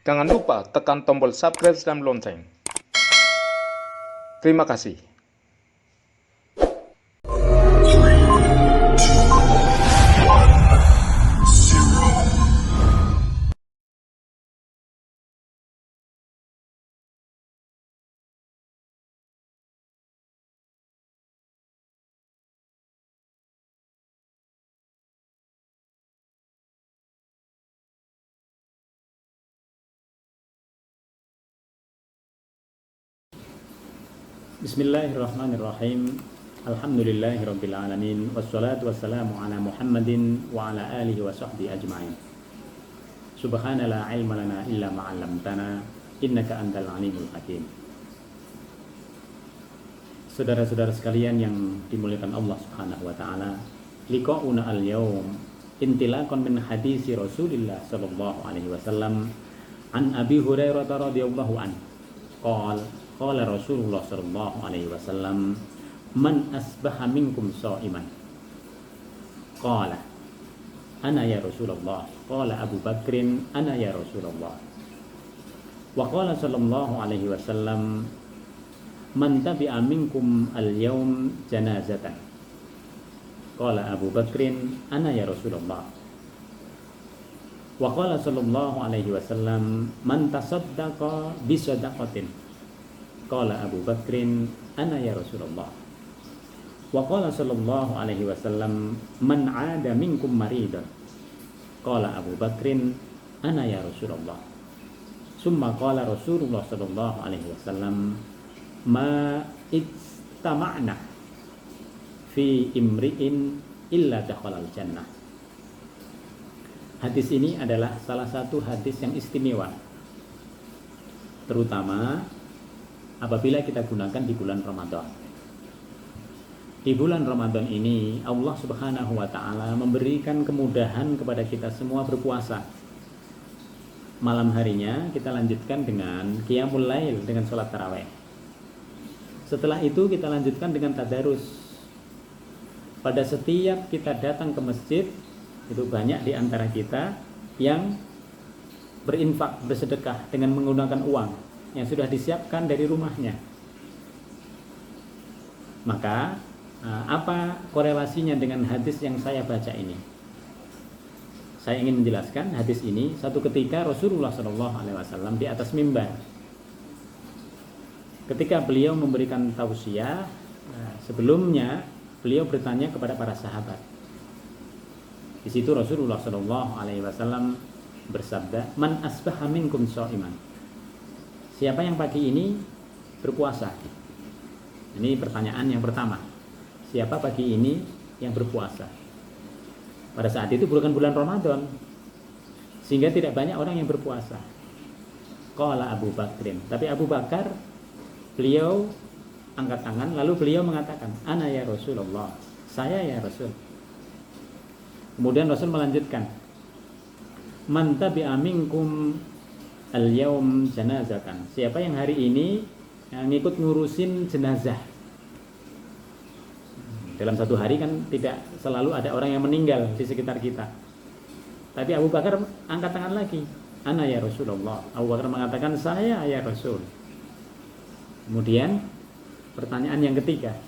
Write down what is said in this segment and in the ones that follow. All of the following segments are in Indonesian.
Jangan lupa tekan tombol subscribe dan lonceng. Terima kasih. Bismillahirrahmanirrahim. Alhamdulillahirabbil alamin wassalatu wassalamu ala Muhammadin wa ala alihi wa sahbihi ajmain. Subhana la ilma lana illa ma 'allamtana innaka antal alimul hakim. Saudara-saudara sekalian yang dimuliakan Allah Subhanahu wa taala, liqauna al-yaum intilaqan min hadisi Rasulillah sallallahu alaihi wasallam an Abi Hurairah radhiyallahu anhu qala Rasulullah sallallahu alaihi wasallam, man asbaha minkum sha'iman. Qala ana ya Rasulullah. Qala Abu Bakrin ana ya Rasulullah. Wa qala sallallahu alaihi wasallam, man tabi'a minkum al-yawm janazatan. Qala Abu Bakrin ana ya Rasulullah. Wa qala sallallahu alaihi wasallam, man tasaddaqa bi sadaqatin. Qala Abu Bakrin ana ya Rasulullah. Wa qala sallallahu alaihi wasallam, man 'ada minkum maridan. Qala Abu Bakrin ana ya Rasulullah. Summa qala Rasulullah sallallahu alaihi wasallam, ma istama'na fi imri'in illa dakhalal jannah. Hadis ini adalah salah satu hadis yang istimewa, terutama apabila kita gunakan di bulan Ramadan. Di bulan Ramadan ini Allah Subhanahu wa taala memberikan kemudahan kepada kita semua berpuasa. Malam harinya kita lanjutkan dengan qiyamul lail, dengan sholat tarawih. Setelah itu kita lanjutkan dengan tadarus. Pada setiap kita datang ke masjid, itu banyak di antara kita yang berinfak, bersedekah dengan menggunakan uang yang sudah disiapkan dari rumahnya. Maka apa korelasinya dengan hadis yang saya baca ini? Saya ingin menjelaskan hadis ini. Satu ketika Rasulullah SAW di atas mimbar, ketika beliau memberikan tausiah, sebelumnya beliau bertanya kepada para sahabat. Di situ Rasulullah SAW bersabda, man asbaha minkum sha'iman. Siapa yang pagi ini berpuasa? Ini pertanyaan yang pertama. Siapa pagi ini yang berpuasa? Pada saat itu bukan bulan Ramadan, sehingga tidak banyak orang yang berpuasa. Qala Abu Bakrin. Tapi Abu Bakar, beliau angkat tangan, lalu beliau mengatakan, ana ya Rasulullah, saya ya Rasul. Kemudian Rasul melanjutkan, man tabi'a minkum al-yawm janazatan. Siapa yang hari ini ngikut ngurusin jenazah? Dalam satu hari kan tidak selalu ada orang yang meninggal di sekitar kita. Tapi Abu Bakar angkat tangan lagi, ana ya Rasulullah. Abu Bakar mengatakan, saya ya Rasul. Kemudian pertanyaan yang ketiga,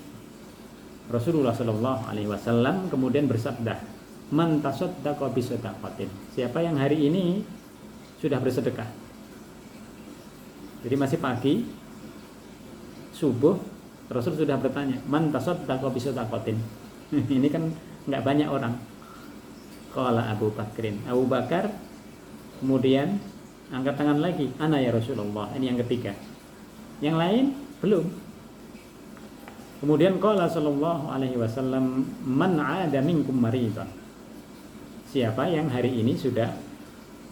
Rasulullah Shallallahu Alaihi Wasallam kemudian bersabda, man tasaddaqa bi sadaqatin. Siapa yang hari ini sudah bersedekah? Jadi masih pagi, subuh, Rasul sudah bertanya, man tasaddaqa bi sadaqatin. Ini kan nggak banyak orang. Qala Abu Bakrin. Abu Bakar kemudian angkat tangan lagi, ana ya Rasulullah. Ini yang ketiga. Yang lain belum. Kemudian qala sallallahu alaihi wasallam, man 'ada minkum maridan. Siapa yang hari ini sudah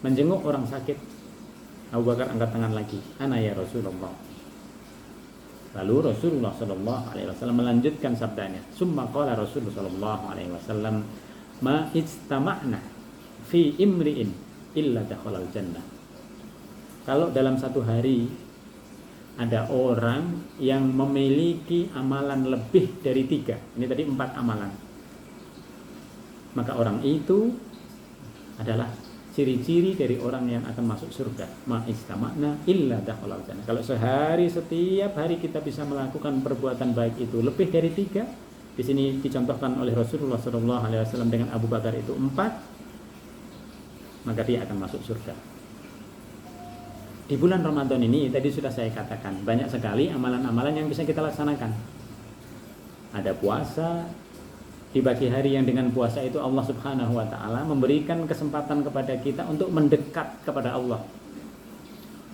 menjenguk orang sakit? Abu Bakar angkat tangan lagi, ana ya Rasulullah. Lalu Rasulullah sallallahu alaihi wasallam melanjutkan sabdanya, summa qala Rasulullah sallallahu alaihi wasallam, ma istama'na fi imri'in illa dakhalal jannah. Kalau dalam satu hari ada orang yang memiliki amalan lebih dari 3, ini tadi 4 amalan, maka orang itu adalah ciri-ciri dari orang yang akan masuk surga. Ma'istama'na illa dakhalal jannah. Kalau sehari, setiap hari kita bisa melakukan perbuatan baik itu lebih dari 3, di sini dicontohkan oleh Rasulullah SAW dengan Abu Bakar itu 4, maka dia akan masuk surga. Di bulan Ramadan ini tadi sudah saya katakan banyak sekali amalan-amalan yang bisa kita laksanakan. Ada puasa. Di pagi hari yang dengan puasa itu Allah Subhanahu wa ta'ala memberikan kesempatan kepada kita untuk mendekat kepada Allah,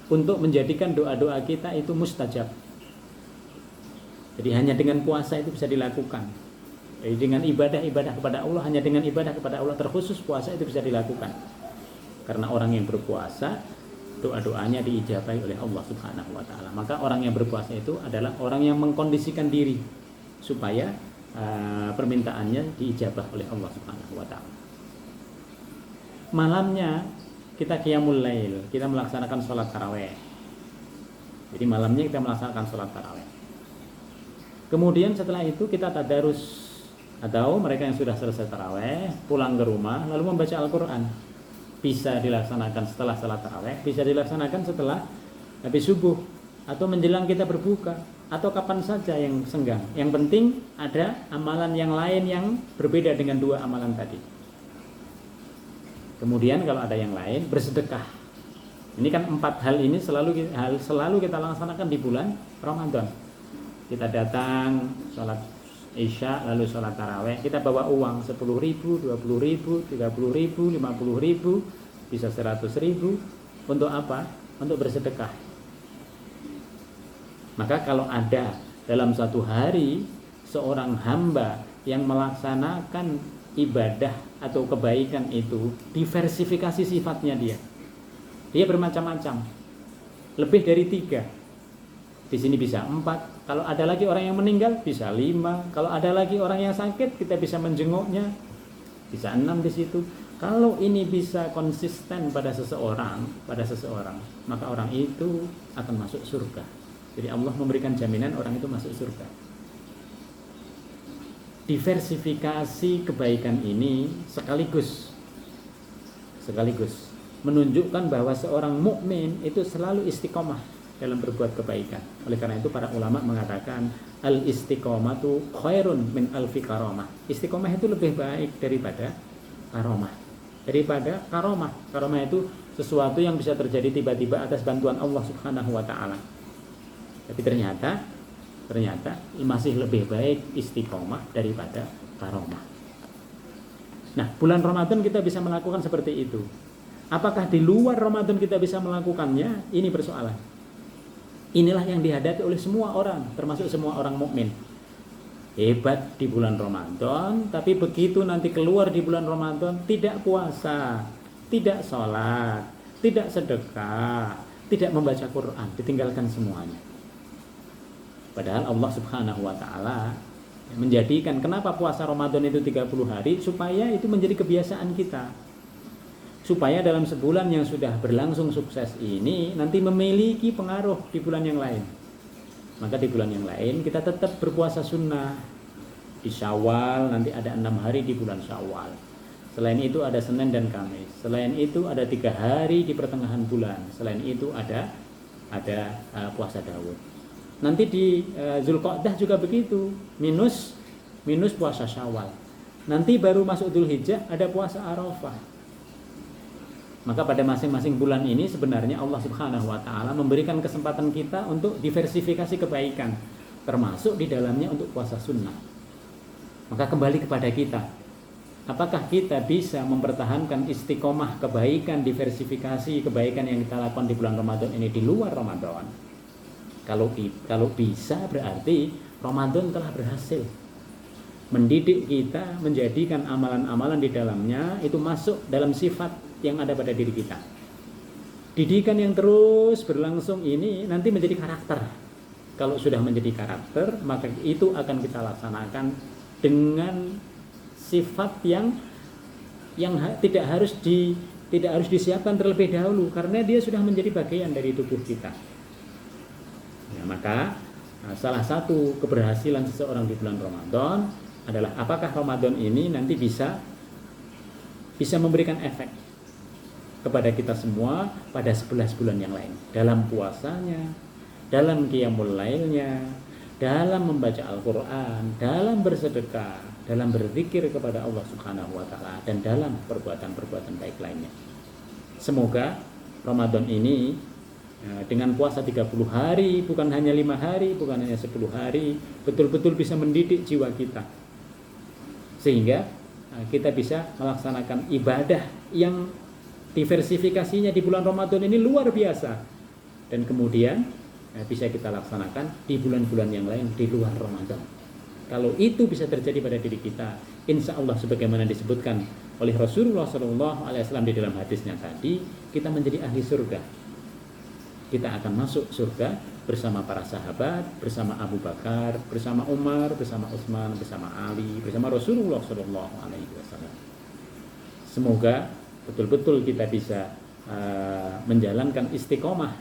untuk menjadikan doa-doa kita itu mustajab. Jadi hanya dengan puasa itu bisa dilakukan. Jadi dengan ibadah-ibadah kepada Allah, hanya dengan ibadah kepada Allah terkhusus puasa itu bisa dilakukan. Karena orang yang berpuasa doa-doanya diijabahi oleh Allah Subhanahu wa ta'ala. Maka orang yang berpuasa itu adalah orang yang mengkondisikan diri supaya permintaannya diijabah oleh Allah Subhanahu wa ta'ala. Malamnya kita qiyamul lail, kita melaksanakan sholat tarawih. Jadi malamnya kita melaksanakan sholat tarawih. Kemudian setelah itu kita tadarus, atau mereka yang sudah selesai tarawih pulang ke rumah lalu membaca Al-Quran. Bisa dilaksanakan setelah sholat tarawih, bisa dilaksanakan setelah habis subuh, atau menjelang kita berbuka, atau kapan saja yang senggang. Yang penting ada amalan yang lain yang berbeda dengan 2 amalan tadi. Kemudian kalau ada yang lain, bersedekah. Ini kan 4 hal ini selalu kita laksanakan di bulan Ramadan. Kita datang sholat Isya lalu sholat tarawih, kita bawa uang 10.000, 20.000, 30.000, 50.000, bisa 100.000. Untuk apa? Untuk bersedekah. Maka kalau ada dalam satu hari seorang hamba yang melaksanakan ibadah atau kebaikan itu, diversifikasi sifatnya dia bermacam-macam, lebih dari 3. Di sini bisa 4. Kalau ada lagi orang yang meninggal bisa 5. Kalau ada lagi orang yang sakit kita bisa menjenguknya, bisa 6 di situ. Kalau ini bisa konsisten pada seseorang, maka orang itu akan masuk surga. Jadi Allah memberikan jaminan orang itu masuk surga. Diversifikasi kebaikan ini sekaligus menunjukkan bahwa seorang mukmin itu selalu istiqomah dalam berbuat kebaikan. Oleh karena itu para ulama mengatakan al-istiqomatu khairun min alfi karomah. Istiqomah itu lebih baik daripada karomah. Karomah itu sesuatu yang bisa terjadi tiba-tiba atas bantuan Allah Subhanahu wa ta'ala. Tapi ternyata masih lebih baik istiqomah daripada karomah. Nah, bulan Ramadan kita bisa melakukan seperti itu. Apakah di luar Ramadan kita bisa melakukannya? Ini persoalan. Inilah yang dihadapi oleh semua orang, termasuk semua orang mukmin. Hebat di bulan Ramadan, tapi begitu nanti keluar di bulan Ramadan tidak puasa, tidak sholat, tidak sedekah, tidak membaca Quran, ditinggalkan semuanya. Padahal Allah Subhanahu wa ta'ala menjadikan kenapa puasa Ramadan itu 30 hari, supaya itu menjadi kebiasaan kita. Supaya dalam sebulan yang sudah berlangsung sukses ini nanti memiliki pengaruh di bulan yang lain. Maka di bulan yang lain kita tetap berpuasa sunnah. Di Syawal nanti ada 6 hari di bulan Syawal. Selain itu ada Senin dan Kamis. Selain itu ada 3 hari di pertengahan bulan. Selain itu ada puasa Daud. Nanti di Zulqa'dah juga begitu, minus puasa Syawal. Nanti baru masuk Dzulhijjah ada puasa Arafah. Maka pada masing-masing bulan ini sebenarnya Allah Subhanahu wa ta'ala memberikan kesempatan kita untuk diversifikasi kebaikan, termasuk di dalamnya untuk puasa sunnah. Maka kembali kepada kita, apakah kita bisa mempertahankan istiqomah kebaikan, diversifikasi kebaikan yang kita lakukan di bulan Ramadan ini di luar Ramadan? Kalau bisa berarti Ramadan telah berhasil mendidik kita, menjadikan amalan-amalan di dalamnya itu masuk dalam sifat yang ada pada diri kita. Didikan yang terus berlangsung ini nanti menjadi karakter. Kalau sudah menjadi karakter, maka itu akan kita laksanakan dengan sifat yang tidak harus disiapkan terlebih dahulu, karena dia sudah menjadi bagian dari tubuh kita. Ya, maka salah satu keberhasilan seseorang di bulan Ramadan adalah apakah Ramadan ini nanti bisa memberikan efek kepada kita semua pada 11 bulan yang lain, dalam puasanya, dalam qiyamul lailnya, dalam membaca Al-Quran, dalam bersedekah, dalam berzikir kepada Allah Subhanahu wa Ta'ala, dan dalam perbuatan-perbuatan baik lainnya. Semoga Ramadan ini dengan puasa 30 hari, bukan hanya 5 hari, bukan hanya 10 hari, betul-betul bisa mendidik jiwa kita, sehingga kita bisa melaksanakan ibadah yang diversifikasinya di bulan Ramadan ini luar biasa, dan kemudian bisa kita laksanakan di bulan-bulan yang lain di luar Ramadan. Kalau itu bisa terjadi pada diri kita, insya Allah sebagaimana disebutkan oleh Rasulullah SAW di dalam hadisnya tadi, kita menjadi ahli surga. Kita akan masuk surga bersama para sahabat, bersama Abu Bakar, bersama Umar, bersama Utsman, bersama Ali, bersama Rasulullah SAW. Semoga betul-betul kita bisa menjalankan istiqomah,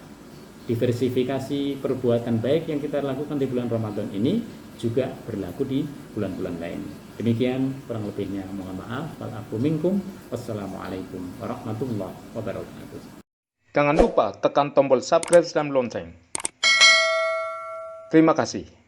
diversifikasi perbuatan baik yang kita lakukan di bulan Ramadan ini juga berlaku di bulan-bulan lain. Demikian kurang lebihnya, mohon maaf. Wal afu minkum. Wassalamualaikum warahmatullahi wabarakatuh. Jangan lupa tekan tombol subscribe dan lonceng. Terima kasih.